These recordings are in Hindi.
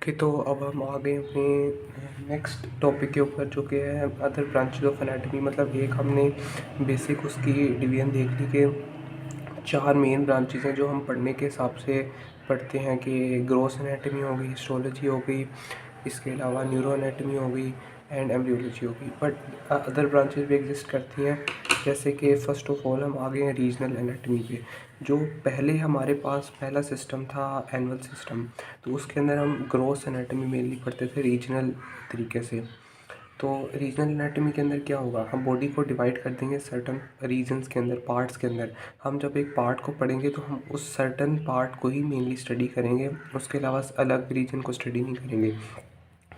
ओके, तो अब हम आ गए अपने नेक्स्ट टॉपिक के ऊपर, जो कि है अदर ब्रांचेज ऑफ एनाटमी। मतलब एक हमने बेसिक उसकी डिवीजन देख ली कि चार मेन ब्रांचेज हैं जो हम पढ़ने के हिसाब से पढ़ते हैं, कि ग्रॉस एनाटमी हो गई, हिस्टोलॉजी हो गई, इसके अलावा न्यूरो एनाटमी हो गई एंड एम्ब्रियोलॉजी हो गई। बट अदर ब्रांचेज भी एग्जिस्ट करती हैं, जैसे कि फ़र्स्ट ऑफ ऑल हम आ गए हैं रीजनल एनाटमी पे। जो पहले हमारे पास पहला सिस्टम था एनुअल सिस्टम, तो उसके अंदर हम ग्रॉस एनाटमी मेनली पढ़ते थे रीजनल तरीके से। तो रीजनल एनाटमी के अंदर क्या होगा, हम बॉडी को डिवाइड कर देंगे सर्टन रीजन्स के अंदर, पार्ट्स के अंदर। हम जब एक पार्ट को पढ़ेंगे तो हम उस सर्टन पार्ट को ही मेनली स्टडी करेंगे, उसके अलावा अलग रीजन को स्टडी नहीं करेंगे।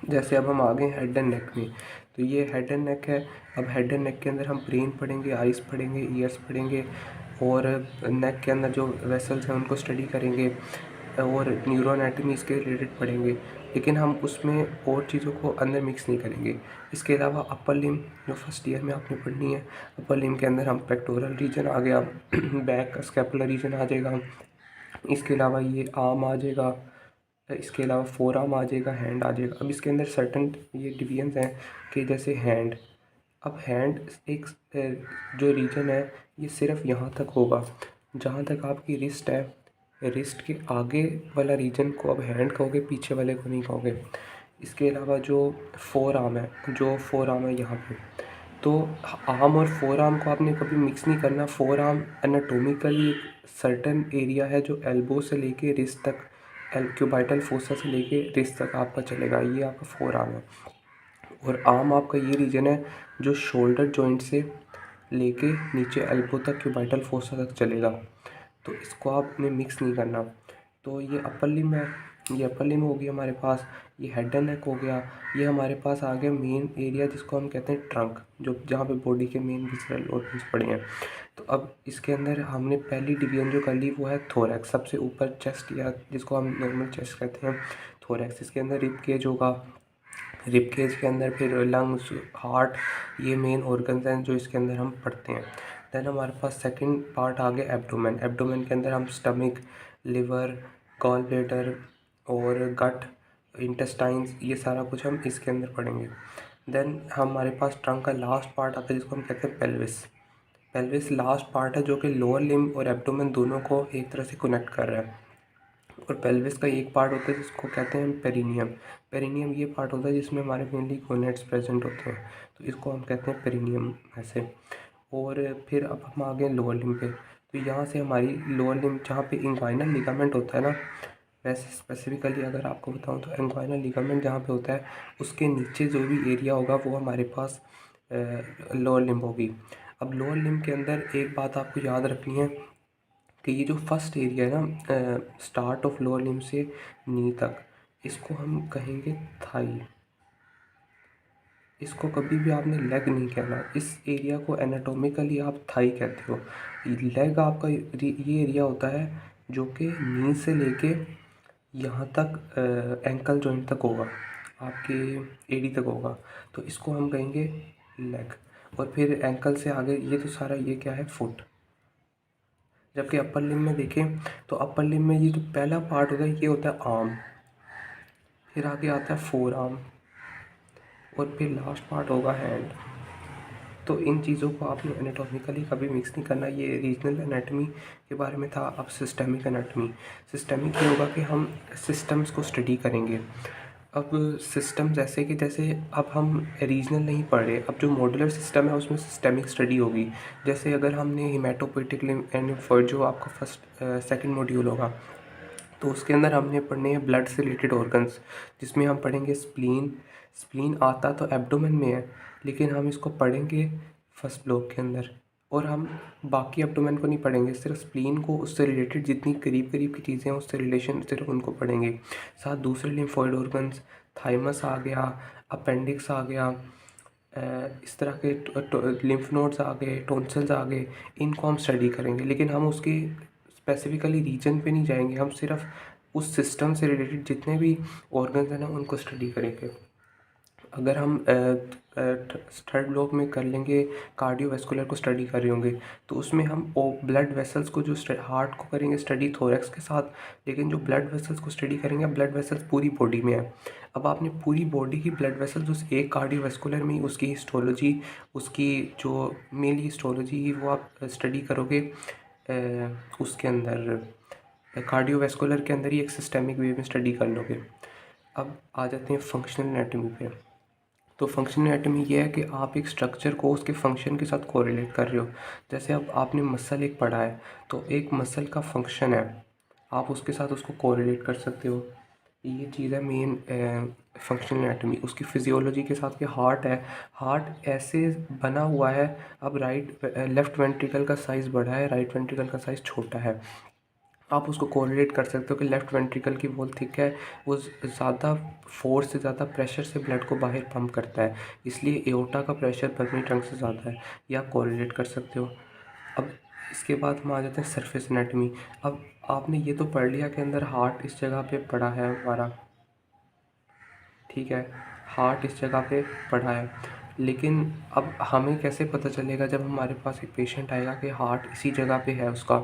जैसे अब हम आ गए हेड एंड नेक में, तो ये हेड एंड नेक है। अब हेड एंड नेक के अंदर हम ब्रेन पढ़ेंगे, आइज़ पढ़ेंगे, ईयर्स पढ़ेंगे, और नेक के अंदर जो वेसल्स हैं उनको स्टडी करेंगे, और न्यूरो एनाटमी इसके रिलेटेड पढ़ेंगे। लेकिन हम उसमें और चीज़ों को अंदर मिक्स नहीं करेंगे। इसके अलावा अपर लिम जो फर्स्ट ईयर में आपने पढ़नी है, अपर लिम के अंदर हम पेक्टोरल रीजन आ गया, बैक का स्कैपुलर रीजन आ जाएगा, इसके अलावा ये आर्म आ जाएगा, इसके अलावा फोर आर्म आ जाएगा, हैंड आ जाएगा। अब इसके अंदर सर्टन ये डिवीजन्स हैं, कि जैसे हैंड, अब हैंड एक जो रीजन है ये सिर्फ यहाँ तक होगा, जहाँ तक आपकी रिस्ट है। रिस्ट के आगे वाला रीजन को अब हैंड कहोगे, पीछे वाले को नहीं कहोगे। इसके अलावा जो फोर आर्म है, यहाँ पे, तो आर्म और फोर आर्म को आपने कभी मिक्स नहीं करना। फोर आर्म एनाटोमिकली एक सर्टन एरिया है जो एल्बो से लेके रिस्ट तक, क्यूबाइटल फोसा से लेके रिस्ट तक आपका चलेगा, ये आपका फोर आर्म है। और आर्म आपका ये रीजन है जो शोल्डर जॉइंट से लेके नीचे एल्बो तक, क्यूबाइटल फोसा तक चलेगा। तो इसको आपने मिक्स नहीं करना। तो ये अपर लिम है, ये अपर लिम हो गई हमारे पास। ये हेड एंड नेक हो गया। ये हमारे पास आ गया मेन एरिया जिसको हम कहते हैं ट्रंक, जो जहाँ पे बॉडी के मेन विसरल ऑर्गन्स पड़े हैं। तो अब इसके अंदर हमने पहली डिवीजन जो कर ली वो है थोरैक्स, सबसे ऊपर चेस्ट, या जिसको हम नॉर्मल चेस्ट कहते हैं, थोरैक्स। इसके अंदर रिब केज होगा, रिब केज के अंदर फिर लंग्स, हार्ट, ये मेन ऑर्गन्स हैं जो इसके अंदर हम पढ़ते हैं। देन हमारे पास सेकंड पार्ट आ गया एब्डोमेन। एब्डोमेन के अंदर हम स्टमक, लिवर, गॉल ब्लैडर और गट, इंटेस्टाइन्स, ये सारा कुछ हम इसके अंदर पढ़ेंगे। देन हमारे पास ट्रंक का लास्ट पार्ट आता है जिसको हम कहते हैं पेल्विस। पेल्विस लास्ट पार्ट है जो कि लोअर लिम और एब्डोमेन दोनों को एक तरह से कनेक्ट कर रहा है। और पेल्विस का एक पार्ट होता है जिसको कहते हैं पेरिनियम। पेरिनियम ये पार्ट होता है जिसमें हमारे मेनली गोनेट्स प्रेजेंट होते हैं, तो इसको हम कहते हैं पेरिनियम ऐसे। और फिर अब हम आ गए लोअर लिम पे। तो यहाँ से हमारी लोअर लिम, जहाँ पे इंग्वाइनल लिगामेंट होता है ना, वैसे स्पेसिफिकली अगर आपको बताऊँ तो इंग्वाइनल लिगामेंट जहाँ पे होता है उसके नीचे जो भी एरिया होगा वो हमारे पास लोअर लिम होगी। अब लोअर लिम के अंदर एक बात आपको याद रखनी है, कि ये जो फर्स्ट एरिया है ना, स्टार्ट ऑफ लोअर लिम से नी तक, इसको हम कहेंगे थाई। इसको कभी भी आपने लेग नहीं कहना, इस एरिया को एनाटोमिकली आप थाई कहते हो। लेग आपका ये एरिया होता है जो कि नी से लेके यहाँ तक एंकल जॉइंट तक होगा, आपके एडी तक होगा, तो इसको हम कहेंगे लेग। और फिर एंकल से आगे ये तो सारा ये क्या है, फुट। जबकि अपर लिम में देखें तो अपर लिम में ये जो पहला पार्ट होता है ये होता है आर्म, फिर आगे आता है फोर आर्म, और फिर लास्ट पार्ट होगा हैंड। तो इन चीज़ों को आपने एनाटॉमिकली कभी मिक्स नहीं करना। ये रीजनल एनाटमी के बारे में था। अब सिस्टमिक एनाटमी, सिस्टमिक ये होगा कि हम सिस्टम्स को स्टडी करेंगे। अब सिस्टम जैसे अब हम रीजनल नहीं पढ़ रहे, अब जो मॉड्यूलर सिस्टम है उसमें सिस्टमिक स्टडी होगी। जैसे अगर हमने हिमेटोपोइटिक एंड फॉर जो आपका फर्स्ट सेकंड मॉड्यूल होगा, तो उसके अंदर हमने पढ़ने हैं ब्लड से रिलेटेड ऑर्गन्स, जिसमें हम पढ़ेंगे स्प्लीन। स्प्लीन आता तो एब्डोमेन में है, लेकिन हम इसको पढ़ेंगे फर्स्ट ब्लॉक के अंदर, और हम बाकी एब्डोमेन को नहीं पढ़ेंगे, सिर्फ स्प्लीन को, उससे रिलेटेड जितनी करीब करीब की चीज़ें हैं उससे रिलेशन सिर्फ उनको पढ़ेंगे। साथ दूसरे लिम्फोइड ऑर्गन्स, थाइमस आ गया, अपेंडिक्स आ गया, इस तरह के लिम्फ नोड्स आ गए, टॉन्सिल्स आ गए, इनको हम स्टडी करेंगे। लेकिन हम उसके स्पेसिफिकली रीजन पे नहीं जाएंगे, हम सिर्फ उस सिस्टम से रिलेटेड जितने भी ऑर्गन्स हैं ना उनको स्टडी करेंगे। अगर हम थर्ड ब्लॉक में कर लेंगे, कार्डियोवैस्कुलर को स्टडी कर रहे होंगे, तो उसमें हम ओ ब्लड वेसल्स को जो हार्ट को करेंगे स्टडी थोरैक्स के साथ, लेकिन जो ब्लड वेसल्स को स्टडी करेंगे, ब्लड वेसल्स पूरी बॉडी में है। अब आपने पूरी बॉडी की ब्लड वेसल्स उस एक कार्डियोवैस्कुलर में ही उसकी हिस्टोलॉजी, उसकी जो मेनली हिस्टोलॉजी वो आप स्टडी करोगे उसके अंदर कार्डियोवैस्कुलर के अंदर ही एक सिस्टेमिक वे में स्टडी कर लोगे। अब आ जाते हैं फंक्शनल एनाटॉमी पे। तो फंक्शनल एनाटॉमी ये है कि आप एक स्ट्रक्चर को उसके फंक्शन के साथ कोरिलेट कर रहे हो। जैसे अब आपने मसल एक पढ़ा है, तो एक मसल का फंक्शन है, आप उसके साथ उसको कोरिलेट कर सकते हो। ये चीज़ है मेन फंक्शनल एनाटॉमी। उसकी फिजियोलॉजी के साथ कि हार्ट है, हार्ट ऐसे बना हुआ है। अब लेफ़्ट वेंट्रिकल का साइज़ बड़ा है, राइट वेंट्रिकल का साइज़ छोटा है। आप उसको कोरिलेट कर सकते हो कि लेफ़्ट वेंट्रिकल की वॉल थिक है, वो ज़्यादा फोर्स से, ज़्यादा प्रेशर से ब्लड को बाहर पंप करता है, इसलिए एओर्टा का प्रेशर पल्मोनरी ट्रंक से ज़्यादा है। ये आप कोरिलेट कर सकते हो। अब इसके बाद हम आ जाते हैं सरफेस एनाटॉमी। अब आपने ये तो पढ़ लिया कि अंदर हार्ट इस जगह पे पड़ा है हमारा, ठीक है, हार्ट इस जगह पे पड़ा है। लेकिन अब हमें कैसे पता चलेगा जब हमारे पास एक पेशेंट आएगा कि हार्ट इसी जगह पे है उसका।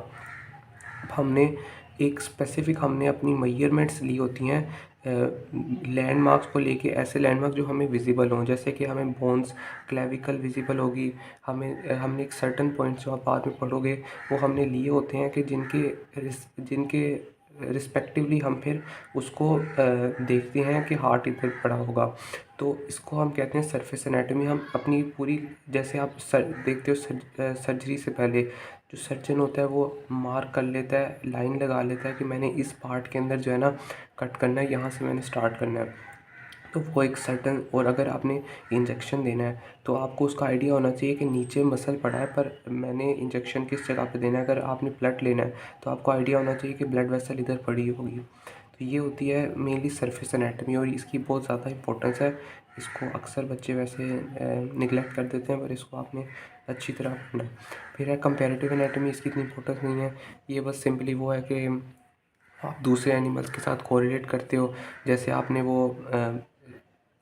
हमने एक स्पेसिफ़िक हमने अपनी मेजरमेंट्स ली होती हैं लैंडमार्क्स को लेके, ऐसे लैंडमार्क जो हमें विजिबल हों, जैसे कि हमें बोन्स, क्लेविकल विजिबल होगी, हमने एक सर्टेन पॉइंट्स जो आप बाद में पढ़ोगे वो हमने लिए होते हैं कि जिनके रिस्पेक्टिवली हम फिर उसको देखते हैं कि हार्ट इधर पड़ा होगा। तो इसको हम कहते हैं सरफेस एनाटॉमी। हम अपनी पूरी, जैसे आप देखते हो सर्जरी से पहले जो सर्जन होता है वो मार्क कर लेता है, लाइन लगा लेता है कि मैंने इस पार्ट के अंदर जो है ना कट करना है, यहाँ से मैंने स्टार्ट करना है। तो वो एक सर्टन, और अगर आपने इंजेक्शन देना है तो आपको उसका आइडिया होना चाहिए कि नीचे मसल पड़ा है पर मैंने इंजेक्शन किस जगह पे देना है। अगर आपने ब्लड लेना है तो आपको आइडिया होना चाहिए कि ब्लड वेसल इधर पड़ी होगी। तो ये होती है मेनली सरफेस एनाटॉमी, और इसकी बहुत ज़्यादा इंपॉर्टेंस है। इसको अक्सर बच्चे वैसे निगलेक्ट कर देते हैं, पर इसको आपने अच्छी तरह पढ़ना है। फिर है कंपैरेटिव एनाटॉमी। इसकी इतनी इंपॉर्टेंस नहीं है, ये बस सिंपली वो है कि आप दूसरे एनिमल्स के साथ कोरिलेट करते हो। जैसे आपने वो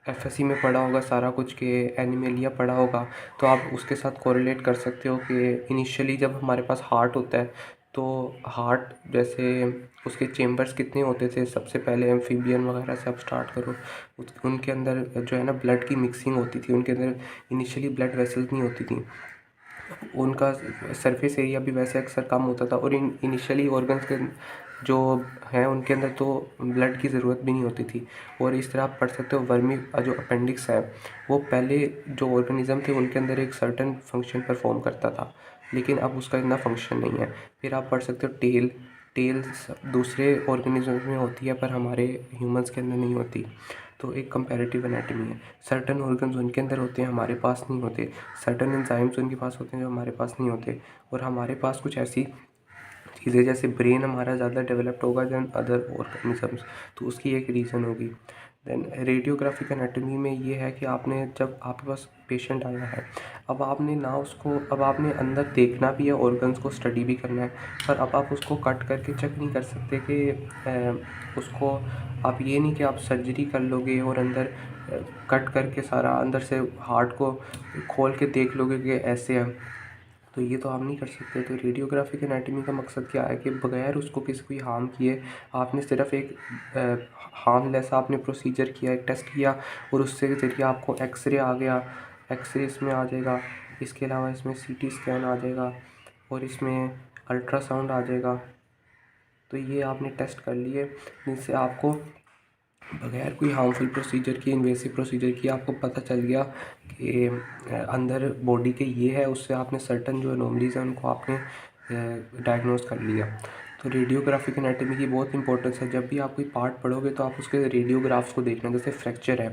एफएससी में पढ़ा होगा सारा कुछ कि एनिमेलिया पढ़ा होगा, तो आप उसके साथ कोरिलेट कर सकते हो कि इनिशियली जब हमारे पास हार्ट होता है तो हार्ट जैसे उसके चेम्बर्स कितने होते थे, सबसे पहले एम्फीबियन वगैरह से आप स्टार्ट करो, उनके अंदर जो है ना ब्लड की मिक्सिंग होती थी, उनके अंदर इनिशियली ब्लड वेसल्स नहीं होती थी, उनका सरफेस एरिया भी वैसे अक्सर कम होता था, और इनिशियली ऑर्गन्स के जो हैं उनके अंदर तो ब्लड की ज़रूरत भी नहीं होती थी। और इस तरह आप पढ़ सकते हो वर्मी जो अपेंडिक्स है वो पहले जो ऑर्गेनिज़म थे उनके अंदर एक सर्टेन फंक्शन परफॉर्म करता था, लेकिन अब उसका इतना फंक्शन नहीं है। फिर आप पढ़ सकते हो टेल दूसरे ऑर्गेनिजम्स में होती है पर हमारे ह्यूमंस के अंदर नहीं होती। तो एक कंपैरेटिव एनाटॉमी है। सर्टेन ऑर्गन्स उनके अंदर होते हैं, हमारे पास नहीं होते। सर्टेन एंजाइम्स उनके पास होते हैं जो हमारे पास नहीं होते। और हमारे पास कुछ ऐसी चीज़ें, जैसे ब्रेन हमारा ज़्यादा डेवलप्ड होगा दैन अदर ऑर्गेनिजम्स, तो उसकी एक रीज़न होगी। दैन रेडियोग्राफिक एनाटॉमी में ये है कि आपने जब आपके पास पेशेंट आया है, अब आपने ना उसको, अब आपने अंदर देखना भी है, ऑर्गन्स को स्टडी भी करना है, पर अब आप उसको कट करके चेक नहीं कर सकते कि उसको आप ये नहीं कि आप सर्जरी कर लोगे और अंदर कट करके सारा अंदर से हार्ट को खोल के देख लोगे कि ऐसे है, तो ये तो आप नहीं कर सकते। तो रेडियोग्राफिक एनाटॉमी का मकसद क्या है कि बगैर उसको किसी को हार्म किए आपने सिर्फ एक हार्मलेस आपने प्रोसीजर किया, एक टेस्ट किया, और उससे ज़रिए आपको एक्सरे आ गया, एक्सरे इसमें आ जाएगा, इसके अलावा इसमें सीटी स्कैन आ जाएगा, और इसमें अल्ट्रासाउंड आ जाएगा। तो ये आपने टेस्ट कर लिए जिनसे आपको बगैर कोई हार्मफुल प्रोसीजर की, इन्वेसिव प्रोसीजर की, आपको पता चल गया कि अंदर बॉडी के ये है, उससे आपने सर्टन जो एनोमलीज़ हैं उनको आपने डायग्नोस कर लिया। तो रेडियोग्राफिक एनाटॉमी की बहुत इंपॉर्टेंस है। जब भी आप कोई पार्ट पढ़ोगे तो आप उसके रेडियोग्राफ्स को देखना। जैसे फ्रैक्चर है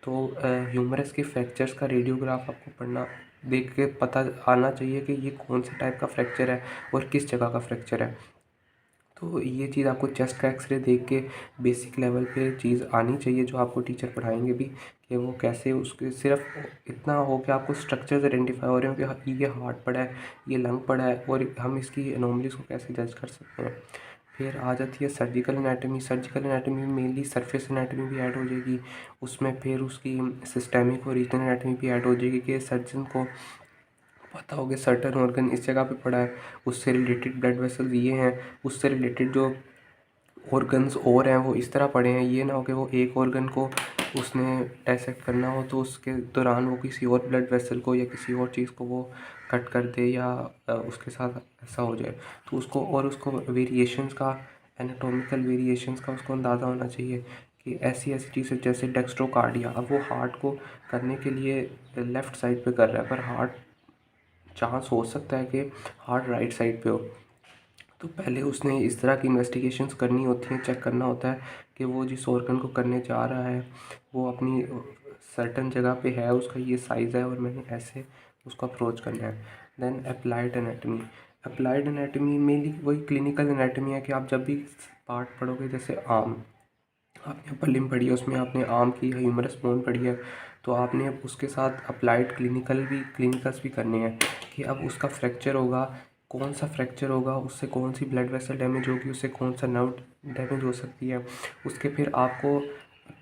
तो ह्यूमरस के फ्रैक्चर्स का रेडियोग्राफ आपको पढ़ना, देख के पता आना चाहिए कि ये कौन से टाइप का फ्रैक्चर है और किस जगह का फ्रैक्चर है। तो ये चीज़ आपको चेस्ट का एक्सरे देख के बेसिक लेवल पे चीज़ आनी चाहिए, जो आपको टीचर पढ़ाएंगे भी, कि वो कैसे उसके सिर्फ इतना हो कि आपको स्ट्रक्चर्स आइडेंटिफाई हो रहे हो कि ये हार्ट पड़ा है, ये लंग पड़ा है, और हम इसकी एनोमलीज़ को कैसे जज कर सकते हैं। फिर आ जाती है सर्जिकल एनाटमी। सर्जिकल एनाटमी में मेनली सरफेस एनाटमी भी ऐड हो जाएगी, उसमें फिर उसकी सिस्टेमिक और रीजनल एनाटमी भी ऐड हो जाएगी कि सर्जन को पता हो कि सर्टन ऑर्गन इस जगह पे पड़ा है, उससे रिलेटेड ब्लड वेसल्स ये हैं, उससे रिलेटेड जो ऑर्गन्स और हैं वो इस तरह पड़े हैं। ये ना हो कि वो एक ऑर्गन को उसने डायसेक्ट करना हो तो उसके दौरान वो किसी और ब्लड वेसल को या किसी और चीज़ को वो कट कर दे या उसके साथ ऐसा हो जाए। तो उसको वेरिएशंस का, एनाटॉमिकल वेरिएशंस का उसको अंदाज़ा होना चाहिए कि ऐसी ऐसी चीज़ें जैसे डेक्स्ट्रोकार्डिया। अब वो हार्ट को करने के लिए लेफ़्ट साइड पे कर रहा है, पर हार्ट चांस हो सकता है कि हार्ट राइट साइड पे हो। तो पहले उसने इस तरह की इन्वेस्टिगेशंस करनी होती हैं, चेक करना होता है कि वो जिस ऑर्गन को करने जा रहा है वो अपनी सर्टन जगह पे है, उसका ये साइज़ है और मैंने ऐसे उसको अप्रोच करना है। Then applied anatomy. Applied anatomy mainly वही क्लिनिकल एनाटमी है कि आप जब भी पार्ट पढ़ोगे, जैसे आर्म, आपने अपर लिम्ब पढ़ी है, उसमें आपने आर्म की ह्यूमरस बोन पढ़ी है, तो आपने अब उसके साथ अप्लाइड क्लिनिकल्स भी करने हैं कि अब उसका फ्रैक्चर होगा, कौन सा फ्रैक्चर होगा, उससे कौन सी ब्लड वेसल डैमेज होगी, उससे कौन सा नर्व डैमेज हो सकती है। उसके फिर आपको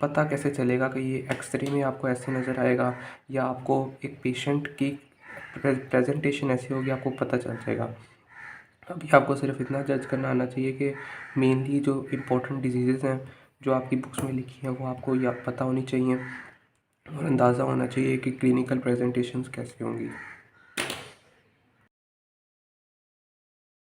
पता कैसे चलेगा कि ये एक्सरे में आपको ऐसे नज़र आएगा या आपको एक पेशेंट की प्रेजेंटेशन ऐसी होगी, आपको पता चल जाएगा। अभी आपको सिर्फ इतना जज करना आना चाहिए कि मेनली जो इम्पोर्टेंट डिजीज़ हैं जो आपकी बुक्स में लिखी हैं वो आपको या पता होनी चाहिए और अंदाज़ा होना चाहिए कि क्लिनिकल प्रेजेंटेशंस कैसे होंगी।